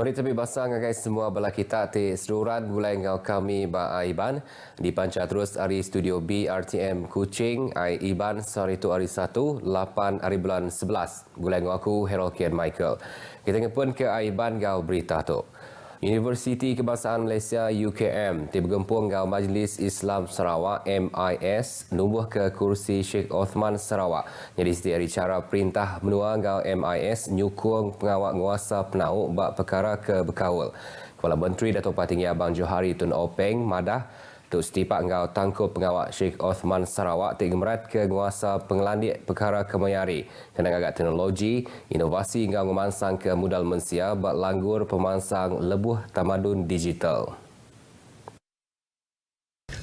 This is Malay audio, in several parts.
Mari tepi basang ngagai semua bala kita te seluruhan mulai ngau kami ba Aiban dipancar terus hari studio B RTM Kuching Aiban sore itu hari 1 8 hari bulan 11 mulai ngau aku Harold Kian Michael. Kita ngepun ke Aiban ngau berita tu. Universiti Kebangsaan Malaysia UKM bergempung ngau Majlis Islam Sarawak MIS nubuh ke kursi Sheikh Osman Sarawak. Jadi setiap hari cara perintah menua ngau MIS nyukung pengawal nguasa penauk bak perkara ke Bekawal. Kepala Menteri Datuk Patinggi Abang Johari Tun Openg madah tu setipak ngau tangkup pengawal Sheikh Osman Sarawak tinggemerat ke nguasa pengelandik perkara kemayari kena agak teknologi, inovasi ngau memansang ke modal mensia bak langgur pemansang lebuh tamadun digital.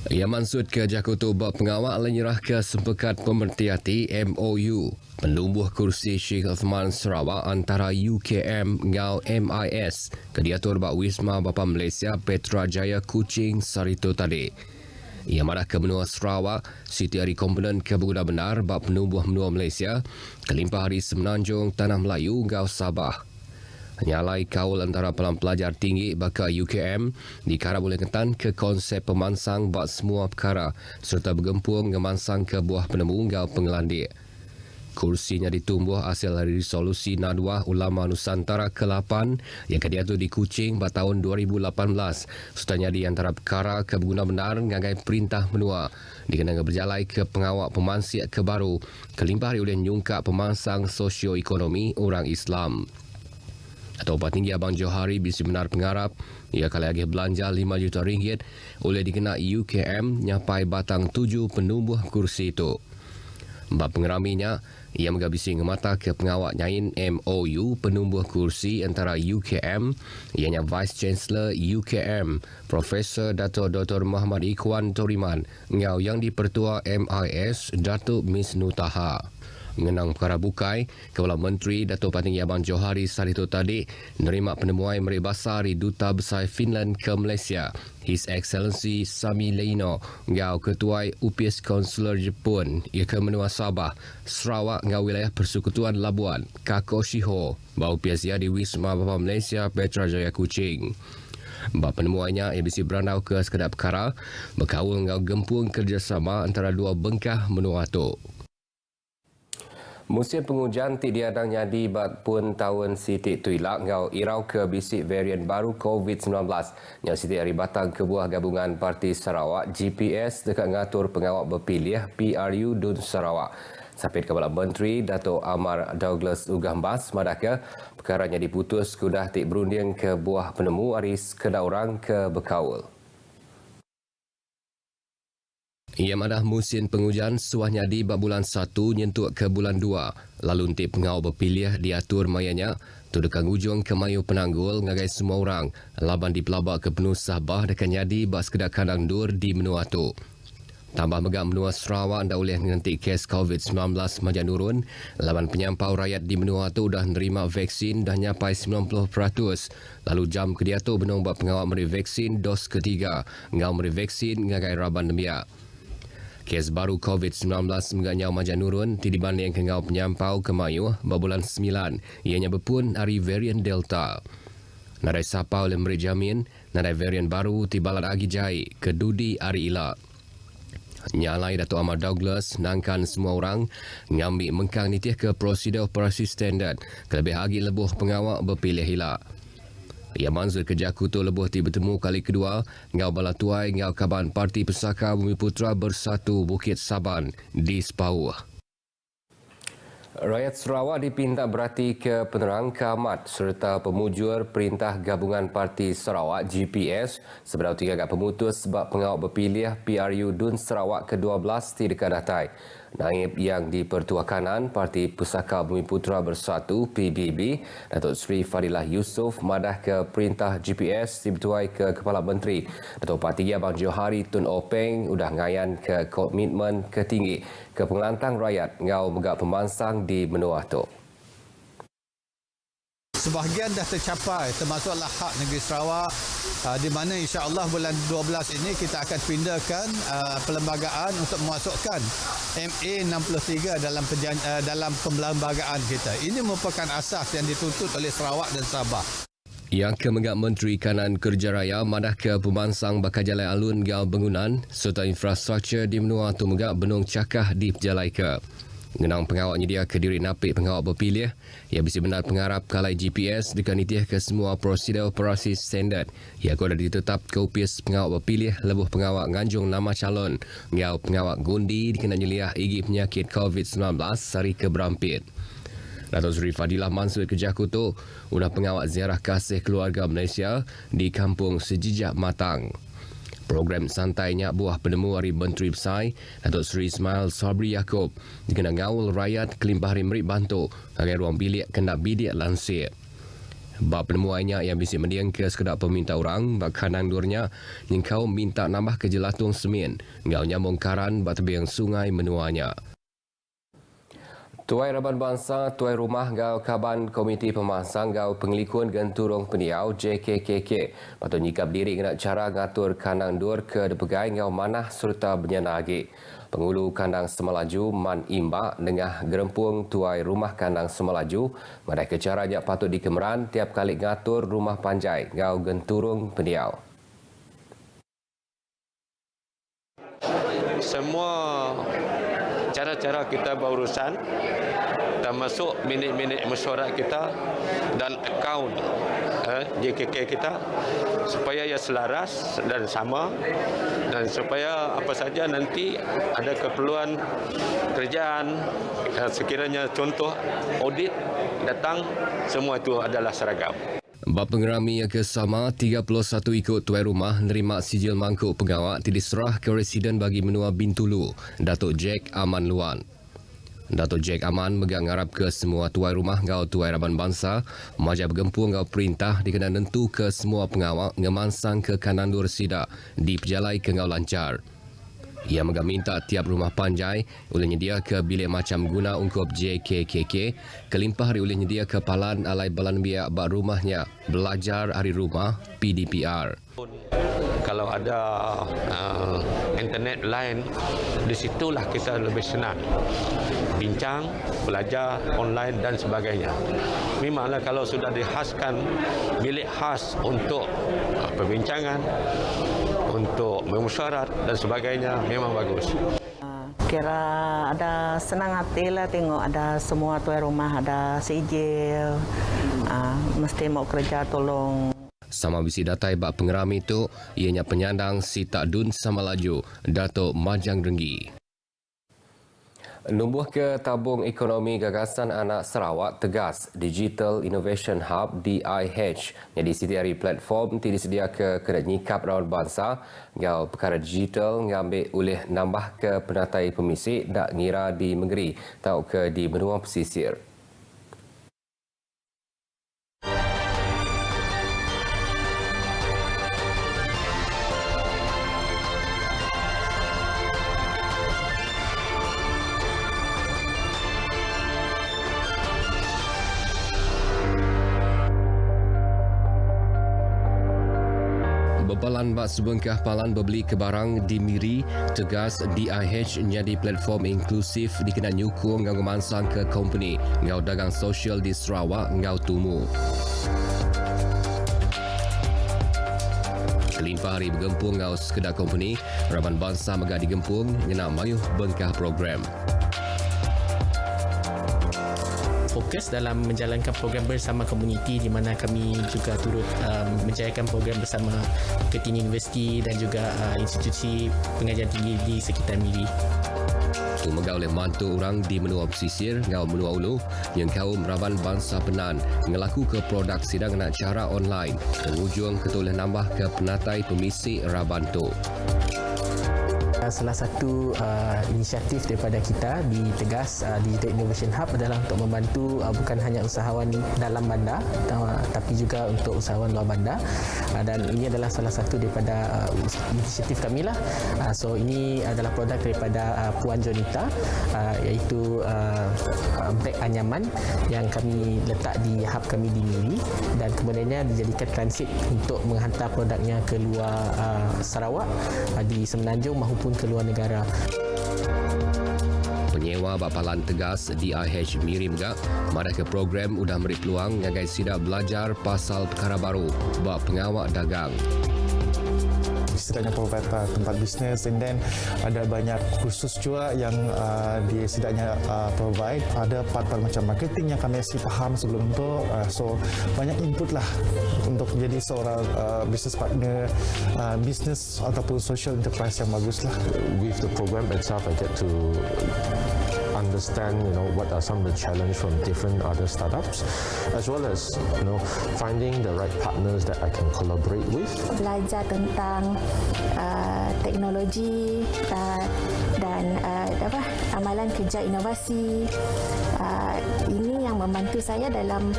Ia maksud ke Jakarta bak pengawal lenyerah ke sempekat pemerhati MOU penumbuh kursi Sheikh Osman Sarawak antara UKM ngau MIS ke diatur bak Wisma Bapa Malaysia Petrajaya Kuching Sarito tadi. Ia marah ke menua Sarawak Siti Hari Komponen ke berguna benar bak penumbuh menua Malaysia kelimpah hari Semenanjung Tanah Melayu ngau Sabah. Nyalai kaul antara pelajar tinggi baka UKM dikarap oleh ketan ke konsep pemansang bak semua perkara serta bergempung ngemansang ke buah penemu ngau pengelandik. Kursinya ditumbuh hasil dari resolusi Nadwah Ulama Nusantara ke-8 yang kediatu di Kuching pada tahun 2018 sertanya di antara perkara ke berguna benar ngagai perintah menua dikenang berjalai ke pengawal pemansiat ke baru kelimpah oleh nyungkak pemansang sosioekonomi orang Islam. Atau Patinggi Abang Johari bisi benar pengarap ia kali lagi belanja 5 juta ringgit oleh dikenal UKM nyapai batang 7 penumbuh kursi itu. Bab pengeraminya, ia menghabisi ngemata ke pengawal nyain MOU penumbuh kursi antara UKM, ianya Vice Chancellor UKM, Profesor Dato' Dr. Muhammad Ikhwan Toriman, ngau yang dipertua MIS, Datuk Miss Nutaha. Mengenang perkara bukai, Kepala Menteri Datuk Patinggi Abang Johari Sarito tadi menerima penemuan Meri Basari Duta Besar Finland ke Malaysia, His Excellency Sami Leino, ngau Ketua UPS Konsular Jepun, ia ke menua Sabah, Sarawak ngau wilayah Persekutuan Labuan, Kako Shiho, bau UPS ia di Wisma Bapa Malaysia Petrajaya Kuching. Bab penemuannya ia bisi berandau ke sekedar perkara, berkawal ngau gempung kerjasama antara dua bengkah menua tu. Musim penghujan tiadang jadi bat pun tahun Siti Tuilak ngau irau ke bisik varian baru COVID-19 yang Siti Hari Batang kebuah gabungan Parti Sarawak GPS dekat ngatur pengawal berpilih PRU Dun Sarawak. Sapit Kepala Menteri Dato' Amar Douglas Ugambas madaka perkaranya diputus kudah tik berunding ke buah penemu aris kedaurang ke Bekawal. Ia madah musim penghujan suahnya di bulan 1 nyentuk ke bulan 2. Lalu untuk pengawal berpilih diatur mayanya tu dekang ujung ke mayu penanggul ngagai semua orang. Laban di pelabak ke penuh Sabah dekan jadi bak sekedar kandang dur di menua tu. Tambah megak menua Sarawak anda boleh mengentik kes COVID-19 majan nurun. Laban penyampau rakyat di menua tu dah menerima vaksin dah nyapai 90%. Lalu jam ke dia tu benung buat pengawal meri vaksin dos ketiga. Ngau meri vaksin ngagai raban demiak. Kes baru COVID-19 mengganyau majan nurun dibanding kengau penyampau ke Mayu bulan 9. Ianya berpun hari varian Delta. Nadai sapau oleh memberi jamin, nadai varian baru tibalat agi jai ke Dudi hari ilak. Nyalai Dato' Amar Douglas nangkan semua orang ngambil mengkang nitih ke prosedur operasi standard kelebih agi lebuh pengawal berpilih hilak. Ia manzur ke Jakuto lebuh ti bertemu kali kedua ngau bala tuai ngau Kaban Parti Pesaka Bumiputra Bersatu Bukit Saban di Sepauh. Rakyat Sarawak dipinta berhati ke penerang keamat serta pemujur Perintah Gabungan Parti Sarawak GPS sebelah 3 agak pemutus sebab pengawal berpilih PRU Dun Sarawak ke-12 di dekat datai. Naib yang di-Pertua Kanan Parti Pusaka Bumiputra Bersatu PBB Datuk Seri Fadilah Yusof madah ke perintah GPS dibertuai ke Kepala Menteri Datuk Patinggi Abang Johari Tun Openg udah ngayan ke komitmen ketinggi ke pengelantang rakyat ngau megak pemansang di menua tu. Sebahagian dah tercapai termasuklah hak negeri Sarawak di mana insya-Allah bulan 12 ini kita akan pindahkan perlembagaan untuk memasukkan MA63 dalam perlembagaan kita. Ini merupakan asas yang dituntut oleh Sarawak dan Sabah. Yang Kemengak Menteri Kanan Kerja Raya madah ke pemansang bakal jalan alun gau bangunan serta infrastruktur di menua Tumegak Benung Cakah di Pejalai ke. Ngenang pengawak nyedia ke diri napik pengawak berpilih, ia bisi benar pengharap kalai GPS dikanitiah ke semua prosedur operasi standard. Ia kau dah ditetap ke upis pengawak berpilih lebuh pengawak nganjung nama calon. Ngau pengawak gundi dikena nyeliah igi penyakit COVID-19 sari ke berampit. Datuk Seri Fadilah Mansur Kejakuto udah pengawak ziarah kasih keluarga Malaysia di Kampung Sejijak Matang. Program santainya buah penemu Hari Menteri Besar Datuk Seri Ismail Sabri Yaakob dikena ngawul rakyat kelimpah hari merik bantu agar ruang bilik kena bidik lansir. Bab penemuannya yang bisa mendiang ke sekedar peminta orang bak kanang durnya yang kau minta nambah ke jelatung semen ngau nyambung karan bak tebing sungai menuanya. Tuai Raban Bangsa, Tuai Rumah Gau Kaban Komiti Pemansang Gau Pengelikun Genturong Peniau JKKK patut nyikap diri kena cara ngatur kandang dur ke depegai ngau manah serta benyana lagi. Pengulu kandang Semelaju Man Imba dengah gerempung Tuai Rumah Kandang Semelaju madai ke caranya patut dikemeran tiap kali ngatur rumah panjai Gau Genturong Peniau. Semua cara-cara kita berurusan termasuk minit-minit mesyuarat kita dan akaun JKK kita supaya ia selaras dan sama dan supaya apa saja nanti ada keperluan kerjaan sekiranya contoh audit datang semua itu adalah seragam. Bab pengerami yang kesama 31 ikut tuai rumah nerima sijil mangkuk pengawak diserah ke residen bagi menua Bintulu, Datuk Jack Aman Luan. Datuk Jack Aman megang ngarap ke semua tuai rumah ngau tuai Raban Bangsa, majap gempung ngau perintah dikena nentu ke semua pengawak ngemansang ke kanan dur sida di pejalai ke ngau lancar. Ia meminta tiap rumah panjai boleh nyedia ke bilik macam guna ungkup JKKK, kelimpah hari boleh nyedia ke palan alai balan biak bak rumahnya, belajar hari rumah PDPR. Kalau ada internet line, di situlah kita lebih senang bincang, belajar online dan sebagainya. Memanglah kalau sudah dihaskan bilik khas untuk perbincangan, untuk memusyarat dan sebagainya memang bagus. Kira ada senang hati lah tengok ada semua tuan rumah ada sijil, mesti mau kerja tolong. Sama bisi datai bak pengerami itu, ianya penyandang Sita Dun Semelaju, Datuk Majang Denggi. Numbuh ke tabung ekonomi gagasan anak Sarawak tegas Digital Innovation Hub DIH yang disediari platform tidak disedia ke kena nyikap rawan bangsa ngau perkara digital ngambil oleh nambah ke penatai pemisik dak ngira di Menggeri tau ke di benua pesisir. Bebalan bak sebengkah palan berbeli ke barang di Miri, tegas DIH jadi platform inklusif dikena nyukung ngau mansang ke company ngau dagang sosial di Sarawak ngau tumu. Kelimpah hari bergempung ngau sekedar company, Raban Bangsa megah digempung ngena mayuh bengkah program. Fokus dalam menjalankan program bersama komuniti di mana kami juga turut menjayakan program bersama Ketinggi Universiti dan juga institusi pengajian tinggi di sekitar Miri. Itu megah oleh mantu orang di menua pesisir ngau menua ulu yang kaum Raban Bangsa Penan ngelaku ke produk sidang nak cara online berujung ketoleh nambah ke penatai pemisik Raban tu. Salah satu inisiatif daripada kita di Tegas Digital Innovation Hub adalah untuk membantu bukan hanya usahawan dalam bandar tapi juga untuk usahawan luar bandar, dan ini adalah salah satu daripada inisiatif kami lah. So ini adalah produk daripada Puan Jonita, iaitu beg anyaman yang kami letak di hub kami di Miri dan kemudiannya dijadikan transit untuk menghantar produknya ke luar Sarawak di Semenanjung maupun ke luar negara. penyewa bapalan tegas DIH mirim gak madah ke program udah beri peluang ngagai sidak belajar pasal perkara baru bab pengawak dagang. Setidaknya provide tempat bisnes, and then ada banyak kursus juga yang dia setidaknya provide. Ada part-part macam marketing yang kami masih faham sebelum itu, so banyak input lah untuk menjadi seorang business partner, business ataupun social enterprise yang bagus lah. With the program itself, I get to understand, what are some of the challenges from different other startups, as well as, finding the right partners that I can collaborate with. Belajar tentang teknologi dan amalan kerja inovasi. Ini yang membantu saya dalam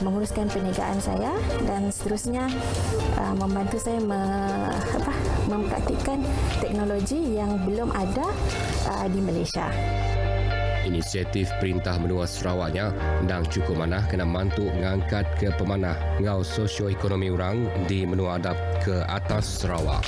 menguruskan perniagaan saya dan seterusnya membantu saya mempraktikkan teknologi yang belum ada di Malaysia. Inisiatif Perintah Menua Sarawaknya ndang cukup manah kena mantuk ngangkat ke pemanah ngau sosioekonomi orang di menua adap ke atas Sarawak.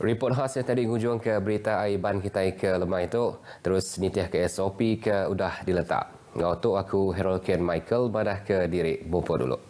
Report khas yang tadi hujung ke berita aiban kita ke lemah itu terus nitiah ke SOP ke udah diletak. Ngau tu aku Harold Ken Michael badah ke diri bumpa dulu.